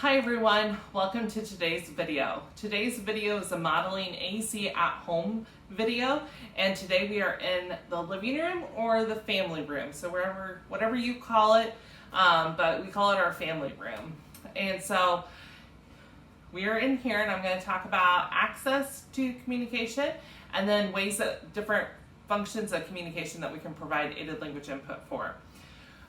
Hi everyone, welcome to today's video. Today's video is a modeling AAC at home video, and today we are in the living room or the family room, so whatever you call it, but we call it our family room. And so we are in here, and I'm going to talk about access to communication and then ways that different functions of communication that we can provide aided language input for.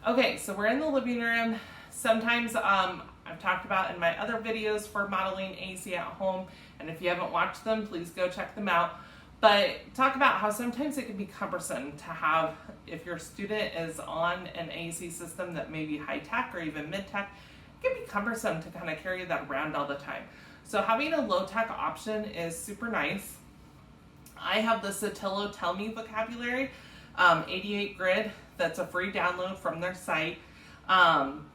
Okay, so we're in the living room. Sometimes I've talked about in my other videos for modeling AAC at home, and if you haven't watched them, please go check them out. But talk about how sometimes it can be cumbersome to have, if your student is on an AAC system that may be high-tech or even mid-tech, it can be cumbersome to kind of carry that around all the time. So having a low-tech option is super nice. I have the Saltillo Tell Me vocabulary 88 grid that's a free download from their site.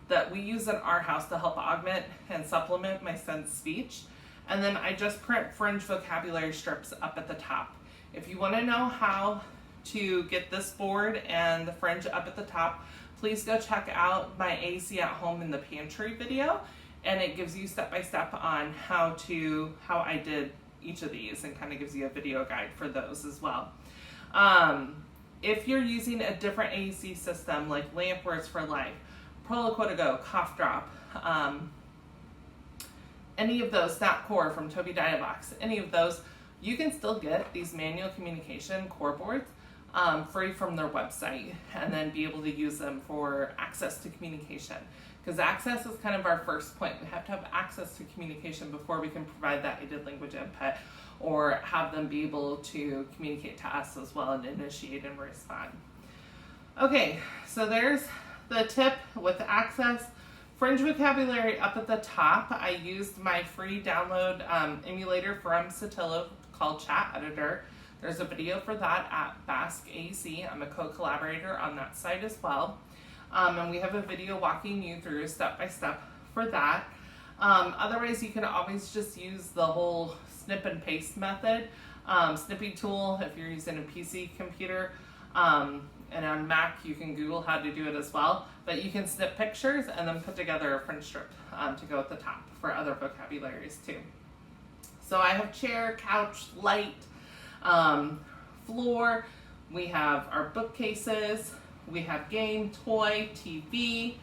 That we use in our house to help augment and supplement my son's speech. And then I just print fringe vocabulary strips up at the top. If you want to know how to get this board and the fringe up at the top, please go check out my AAC at home in the pantry video, and it gives you step-by-step on how I did each of these, and kind of gives you a video guide for those as well. If you're using a different AAC system like Lamp Words for Life, Proloquo to Go, Cough Drop, any of those, Snap Core from Toby Diavox, any of those, you can still get these manual communication core boards free from their website, and then be able to use them for access to communication. Because access is kind of our first point. We have to have access to communication before we can provide that aided language input or have them be able to communicate to us as well and initiate and respond. Okay, so there's the tip with access. Fringe vocabulary up at the top. I used my free download emulator from Saltillo called Chat Editor. There's a video for that at Basque AAC. I'm a co-collaborator on that site as well. And we have a video walking you through step-by-step for that. Otherwise, you can always just use the whole snip and paste method. Snippy tool if you're using a PC computer. And on Mac, you can Google how to do it as well. But you can snip pictures and then put together a fringe strip to go at the top for other vocabularies too. So I have chair, couch, light, floor. We have our bookcases. We have game, toy, TV,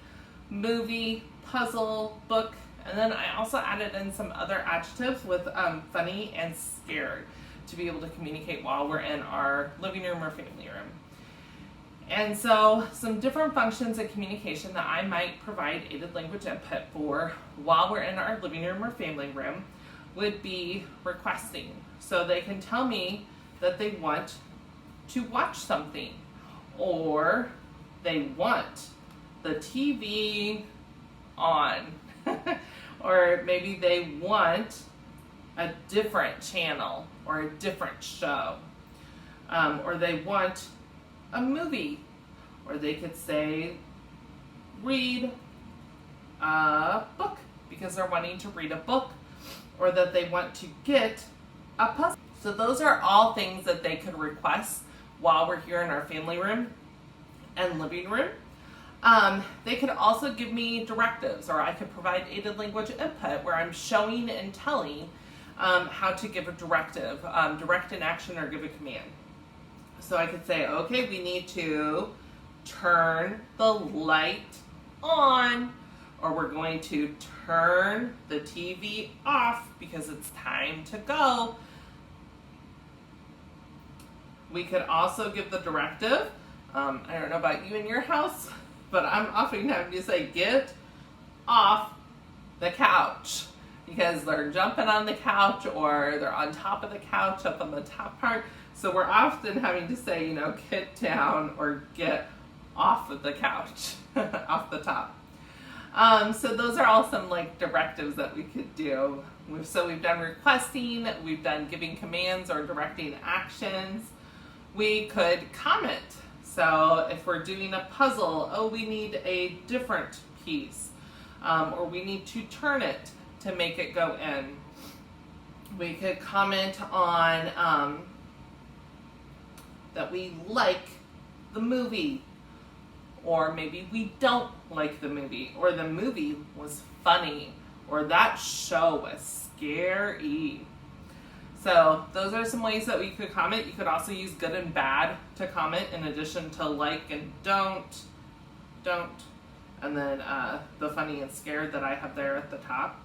movie, puzzle, book. And then I also added in some other adjectives with funny and scared to be able to communicate while we're in our living room or family room. And so some different functions of communication that I might provide aided language input for while we're in our living room or family room would be requesting. So they can tell me that they want to watch something, or they want the TV on, or maybe they want a different channel or a different show, or they want a movie, or they could say read a book because they're wanting to read a book, or that they want to get a puzzle. So those are all things that they could request while we're here in our family room and living room. They could also give me directives, or I could provide aided language input where I'm showing and telling how to give a directive, direct an action or give a command. So I could say, okay, we need to turn the light on, or we're going to turn the TV off because it's time to go. We could also give the directive, I don't know about you in your house, but I'm often having to say, get off the couch, because they're jumping on the couch or they're on top of the couch up on the top part. So we're often having to say, get down or get off of the couch, off the top. So those are all some directives that we could do. So we've done requesting, we've done giving commands or directing actions. We could comment. So if we're doing a puzzle, oh, we need a different piece, or we need to turn it to make it go in. We could comment on that we like the movie, or maybe we don't like the movie, or the movie was funny, or that show was scary. So those are some ways that we could comment. You could also use good and bad to comment in addition to like and don't, and then the funny and scared that I have there at the top.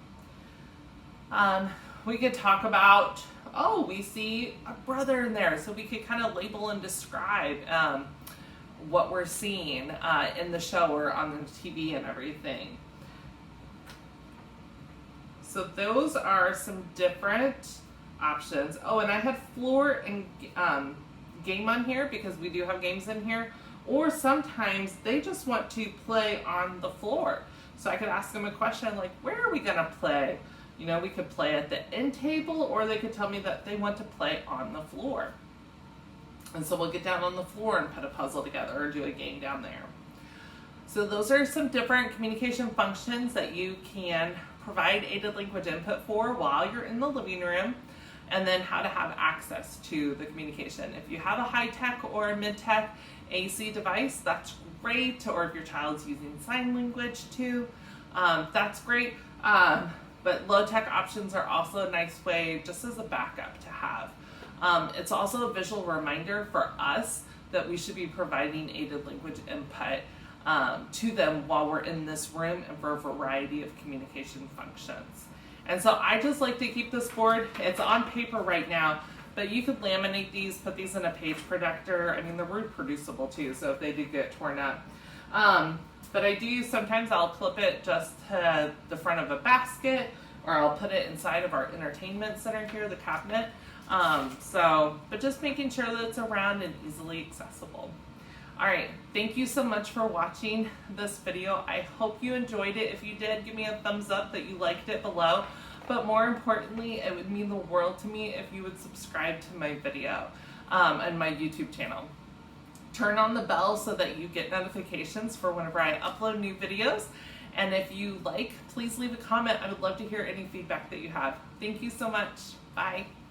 We could talk about, oh, we see a brother in there, so we could kind of label and describe what we're seeing in the show or on the TV and everything. So those are some different options. Oh, and I had floor and game on here because we do have games in here. Or sometimes they just want to play on the floor. So I could ask them a question like, where are we gonna play? You know, we could play at the end table, or they could tell me that they want to play on the floor. And so we'll get down on the floor and put a puzzle together or do a game down there. So those are some different communication functions that you can provide aided language input for while you're in the living room, and then how to have access to the communication. If you have a high-tech or a mid-tech AAC device, that's great, or if your child's using sign language too, that's great. But low-tech options are also a nice way just as a backup to have. It's also a visual reminder for us that we should be providing aided language input to them while we're in this room and for a variety of communication functions. And so I just like to keep this board, it's on paper right now, but you could laminate these, put these in a page protector. I mean, they're reproducible too, so if they do get torn up. But I do, sometimes I'll clip it just to the front of a basket, or I'll put it inside of our entertainment center here, the cabinet. But just making sure that it's around and easily accessible. All right, thank you so much for watching this video. I hope you enjoyed it. If you did, give me a thumbs up that you liked it below. But more importantly, it would mean the world to me if you would subscribe to my video and my YouTube channel. Turn on the bell so that you get notifications for whenever I upload new videos. And if you like, please leave a comment. I would love to hear any feedback that you have. Thank you so much. Bye.